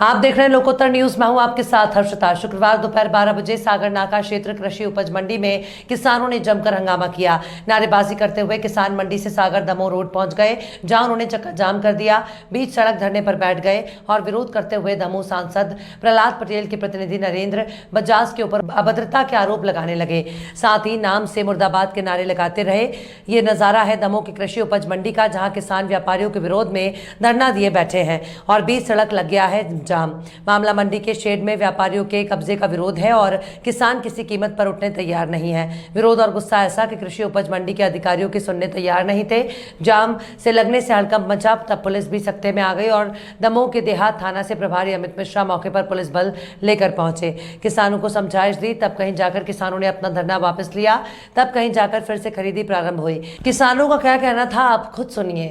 आप देख रहे हैं लोकोत्तर न्यूज। मैं हूं आपके साथ हर्षिता। शुक्रवार दोपहर 12 बजे सागर नाका क्षेत्र कृषि उपज मंडी में किसानों ने जमकर हंगामा किया। नारेबाजी करते हुए किसान मंडी से सागर दमोह रोड पहुंच गए, जहां उन्होंने चक्का जाम कर दिया। बीच सड़क धरने पर बैठ गए और विरोध करते हुए दमोह सांसद प्रहलाद पटेल के प्रतिनिधि नरेंद्र बजाज के ऊपर अभद्रता के आरोप लगाने लगे। साथ ही नाम से मुर्दाबाद के नारे लगाते रहे। ये नजारा है दमोह की कृषि उपज मंडी का, जहाँ किसान व्यापारियों के विरोध में धरना दिए बैठे हैं और बीच सड़क लग गया है जाम। मामला मंडी के शेड में व्यापारियों के कब्जे का विरोध है और किसान किसी कीमत पर उठने तैयार नहीं है। विरोध और गुस्सा ऐसा कि कृषि उपज मंडी के अधिकारियों की सुनने तैयार नहीं थे। जाम से लगने से हड़कंप मचा, तब पुलिस भी सख्ते में आ गई और दमोह के देहात थाना से प्रभारी अमित मिश्रा मौके पर पुलिस बल लेकर पहुंचे। किसानों को समझाइश दी, तब कहीं जाकर किसानों ने अपना धरना वापस लिया। तब कहीं जाकर फिर से खरीदी प्रारंभ हुई। किसानों का क्या कहना था, आप खुद सुनिए।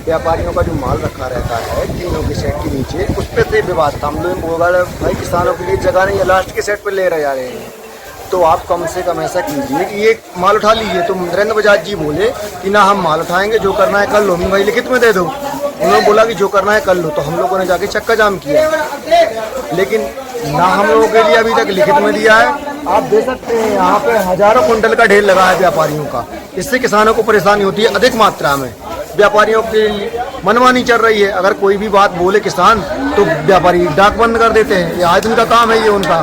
व्यापारियों का जो माल रखा रहता है तीनों के सेट के नीचे, उस पर से विवाद था। हम लोग बोल भाई किसानों के लिए जगह नहीं है, लास्ट के सेट पे ले रहे जा रहे हैं, तो आप कम से कम ऐसा कीजिए कि ये माल उठा लीजिए। तो नरेंद्र बजाज जी बोले कि ना हम माल उठाएंगे, जो करना है कर लो। भाई लिखित में दे दो। उन्होंने बोला कि जो करना है कर लो। तो हम लोगों ने जाके चक्का जाम किया, लेकिन ना हम लोगों के लिए अभी तक लिखित में दिया है। आप देख सकते हैं यहाँ पे हजारों कुंटल का ढेर लगा है व्यापारियों का। इससे किसानों को परेशानी होती है अधिक मात्रा में। व्यापारियों की मनमानी चल रही है। अगर कोई भी बात बोले किसान तो व्यापारी डाक बंद कर देते हैं। ये आज उनका काम है, ये उनका।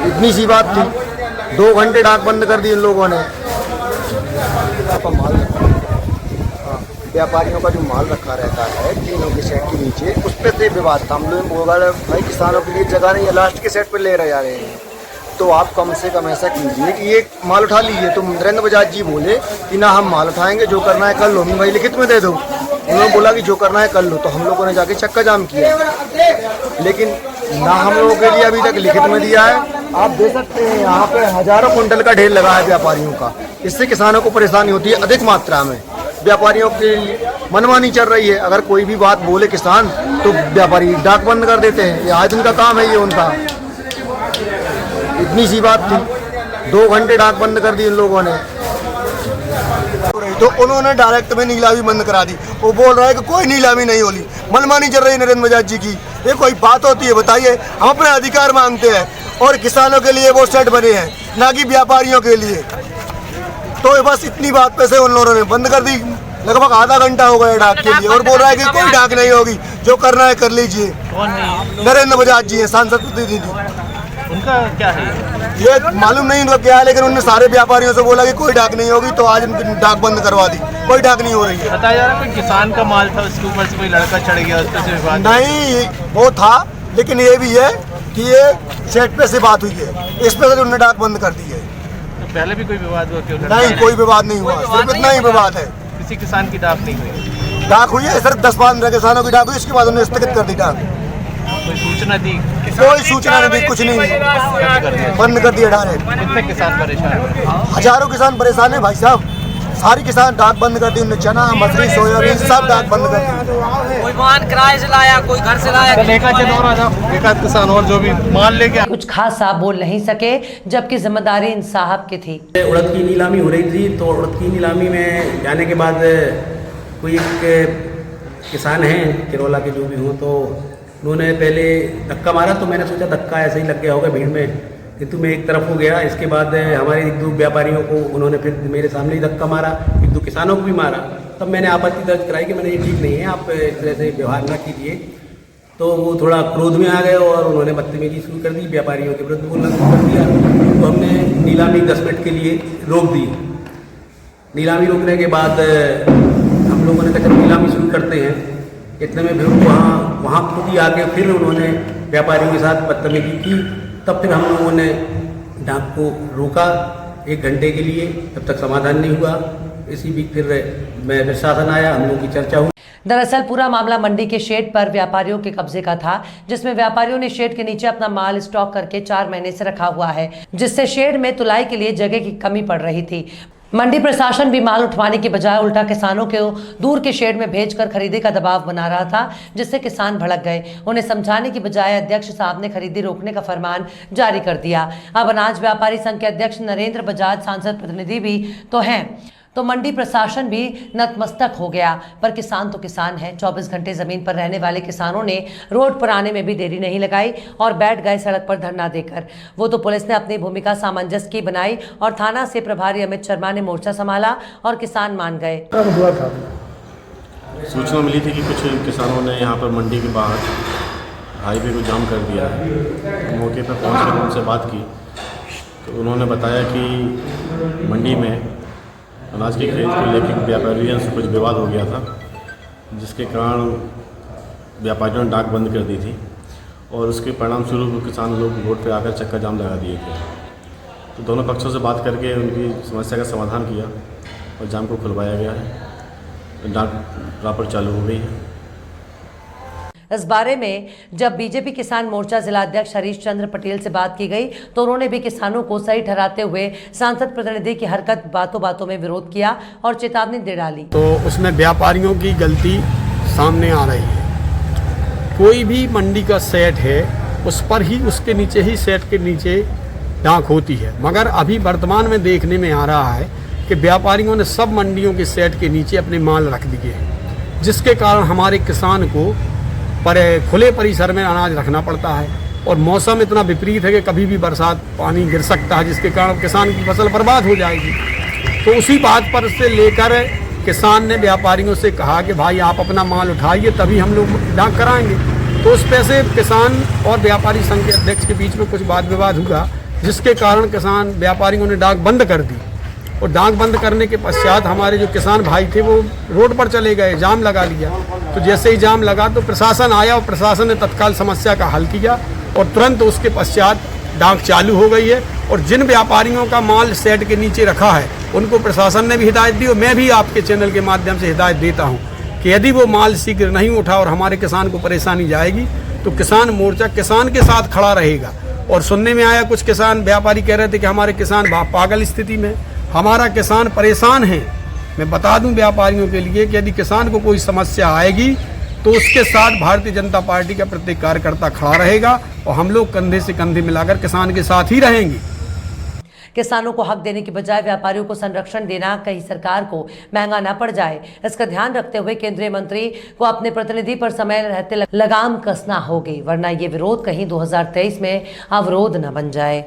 इतनी सी बात थी, 2 घंटे डाक बंद कर दी उन लोगों ने। व्यापारियों का जो माल रखा रहता है तीनों के सेट के नीचे, उस पर से विवाद था। हम लोग बोल भाई किसानों के लिए जगह नहीं है, लास्ट के सेट पे ले रहे जा रहे हैं, तो आप कम से कम ऐसा कीजिए कि ये माल उठा लीजिए। तो नरेंद्र बजाज जी बोले कि ना हम माल उठाएंगे, जो करना है कर लो। भाई लिखित में दे दो। उन्होंने बोला कि जो करना है कर लो। तो हम लोगों ने जाके चक्का जाम किया, लेकिन ना हम लोगों के लिए अभी तक लिखित में दिया है। आप देख सकते हैं यहाँ पे हजारों कुंटल का ढेर लगा है व्यापारियों का। इससे किसानों को परेशानी होती है अधिक मात्रा में। व्यापारियों की मनमानी चल रही है। अगर कोई भी बात बोले किसान तो व्यापारी डाक बंद कर देते हैं। ये आज उनका काम है, ये उनका। इतनी सी बात थी, 2 घंटे डाक बंद कर दी उन लोगों ने। तो उन्होंने डायरेक्ट में नीलामी बंद करा दी। वो बोल रहा है कि कोई नीलामी नहीं होगी। मनमानी चल रही है नरेंद्र बजाज जी की। ये कोई बात होती है? बताइए। हम अपने अधिकार मांगते हैं और किसानों के लिए वो सेट बने हैं, ना कि व्यापारियों के लिए। तो बस इतनी बात पे से उन लोगों ने बंद कर दी। लगभग आधा घंटा हो गया डाक के लिए, और बोल रहा है कि कोई डाक नहीं होगी, जो करना है कर लीजिए। नरेंद्र बजाज जी है सांसद प्रतिनिधि। उनका क्या है ये मालूम नहीं उनका क्या है, लेकिन उन्होंने सारे व्यापारियों से बोला कि कोई डाक नहीं होगी, तो आज उनकी डाक बंद करवा दी। कोई डाक नहीं हो रही है। बताया जा रहा है कोई किसान का माल था, उसके ऊपर से कोई लड़का चढ़ गया, उस पर से विवाद नहीं वो था, लेकिन ये भी है कि ये सेट पे से बात हुई है, इस पे से उन्होंने डाक बंद कर दी है। तो पहले भी कोई विवाद हुआ क्यों? नहीं, कोई विवाद नहीं हुआ, सिर्फ इतना ही विवाद है। किसी किसान की डाक नहीं हुई? डाक हुई है सिर्फ 10-15 किसानों की डाक हुई, इसके बाद उन्होंने स्थगित कर दी डाक। कोई सूचना दी? कोई सूचना नहीं दी, कुछ नहीं, बंद कर दिया डायरेक्ट। कितने किसान परेशान? हजारों किसान परेशान है भाई साहब। सारी किसान डाक बंद कर दी। उन्होंने चना, मछली, सोयाबीन सब डाक बंद कर दी। कोई वाहन किराए से लाया, कोई घर से लाया। एक आध किसान और जो भी माल लेके कुछ खास साहब बोल नहीं सके, जबकि जिम्मेदारी इन साहब की थी। उड़द की नीलामी हो रही थी, तो उड़द की नीलामी में जाने के बाद कोई एक किसान हैं किरोला के जो भी हों, तो उन्होंने पहले धक्का मारा। तो मैंने सोचा धक्का ऐसे ही लग गया होगा भीड़ में, किंतु मैं एक तरफ हो गया। इसके बाद हमारे 1-2 व्यापारियों को उन्होंने फिर मेरे सामने ही धक्का मारा, 1-2 किसानों को भी मारा। तब मैंने आपत्ति दर्ज कराई कि मैंने ये ठीक नहीं है, आप इस तरह से व्यवहार न कीजिए। तो वो थोड़ा क्रोध में आ गए और उन्होंने बदतमीजी शुरू कर दी, व्यापारियों के विरुद्ध बोलना शुरू कर दिया। तो हमने नीलामी 10 मिनट के लिए रोक दी। नीलामी रोकने के बाद हम लोगों ने कहा चलो नीलामी शुरू करते हैं। इतने में फिर वहाँ खुद ही आके फिर उन्होंने व्यापारियों के साथ बदतमीजी की। तब फिर हम लोगों ने डाक को रोका 1 घंटे के लिए, तब तक समाधान नहीं हुआ। इसी बीच फिर प्रशासन आया, हम लोगों की चर्चा हुई। दरअसल पूरा मामला मंडी के शेड पर व्यापारियों के कब्जे का था, जिसमें व्यापारियों ने शेड के नीचे अपना माल स्टॉक करके 4 महीने से रखा हुआ है, जिससे शेड में तुलाई के लिए जगह की कमी पड़ रही थी। मंडी प्रशासन भी माल उठवाने की बजाय उल्टा किसानों को दूर के शेड में भेजकर खरीदी का दबाव बना रहा था, जिससे किसान भड़क गए। उन्हें समझाने की बजाय अध्यक्ष साहब ने खरीदी रोकने का फरमान जारी कर दिया। अब अनाज व्यापारी संघ के अध्यक्ष नरेंद्र बजाज सांसद प्रतिनिधि भी तो हैं, तो मंडी प्रशासन भी नतमस्तक हो गया। पर किसान तो किसान है। 24 घंटे जमीन पर रहने वाले किसानों ने रोड पर आने में भी देरी नहीं लगाई और बैठ गए सड़क पर धरना देकर। वो तो पुलिस ने अपनी भूमिका सामंजस्य की बनाई और थाना से प्रभारी अमित शर्मा ने मोर्चा संभाला और किसान मान गए। सूचना मिली थी कि कुछ किसानों ने यहाँ पर मंडी के बाहर हाईवे को जाम कर दिया है। मौके पर पहुँचकर उनसे बात की तो उन्होंने बताया कि मंडी में अनाज की खरीद को लेकर व्यापारियों से कुछ विवाद हो गया था, जिसके कारण व्यापारियों ने डाक बंद कर दी थी और उसके परिणाम स्वरूप किसान लोग रोड पर आकर चक्का जाम लगा दिए थे। तो दोनों पक्षों से बात करके उनकी समस्या का समाधान किया और जाम को खुलवाया गया है। डाक प्रॉपर चालू हो गई है। इस बारे में जब बीजेपी किसान मोर्चा जिला अध्यक्ष हरीश चंद्र पटेल से बात की गई तो उन्होंने भी किसानों को सही ठहराते हुए सांसद प्रतिनिधि की हरकत बातों बातों में विरोध किया और चेतावनी दे डाली। तो उसमें व्यापारियों की गलती सामने आ रही है। कोई भी मंडी का सेट है उस पर ही उसके नीचे ही सेट के नीचे डाक होती है, मगर अभी वर्तमान में देखने में आ रहा है कि व्यापारियों ने सब मंडियों के सेट के नीचे अपने माल रख दिए हैं, जिसके कारण हमारे किसान को पर खुले परिसर में अनाज रखना पड़ता है और मौसम इतना विपरीत है कि कभी भी बरसात पानी गिर सकता है, जिसके कारण किसान की फसल बर्बाद हो जाएगी। तो उसी बात पर से लेकर किसान ने व्यापारियों से कहा कि भाई आप अपना माल उठाइए तभी हम लोग डाक कराएंगे। तो उस पे से किसान और व्यापारी संघ के अध्यक्ष के बीच में कुछ वाद विवाद हुआ, जिसके कारण किसान व्यापारियों ने डाक बंद कर दी और डाक बंद करने के पश्चात हमारे जो किसान भाई थे वो रोड पर चले गए, जाम लगा लिया। तो जैसे ही जाम लगा तो प्रशासन आया और प्रशासन ने तत्काल समस्या का हल किया और तुरंत उसके पश्चात डाक चालू हो गई है। और जिन व्यापारियों का माल सेट के नीचे रखा है उनको प्रशासन ने भी हिदायत दी और मैं भी आपके चैनल के माध्यम से हिदायत देता हूँ कि यदि वो माल शीघ्र नहीं उठा और हमारे किसान को परेशानी जाएगी तो किसान मोर्चा किसान के साथ खड़ा रहेगा। और सुनने में आया कुछ किसान व्यापारी कह रहे थे कि हमारे किसान पागल स्थिति में, हमारा किसान परेशान है। मैं बता दूं व्यापारियों के लिए कि यदि किसान को कोई समस्या आएगी तो उसके साथ भारतीय जनता पार्टी का प्रत्येक कार्यकर्ता खड़ा रहेगा और हम लोग कंधे से कंधे मिलाकर किसान के साथ ही रहेंगे। किसानों को हक देने की बजाय व्यापारियों को संरक्षण देना कहीं सरकार को महंगा न पड़ जाए, इसका ध्यान रखते हुए केंद्रीय मंत्री को अपने प्रतिनिधि पर समय रहते लगाम कसना होगी, वरना ये विरोध कहीं 2023 में अवरोध न बन जाए।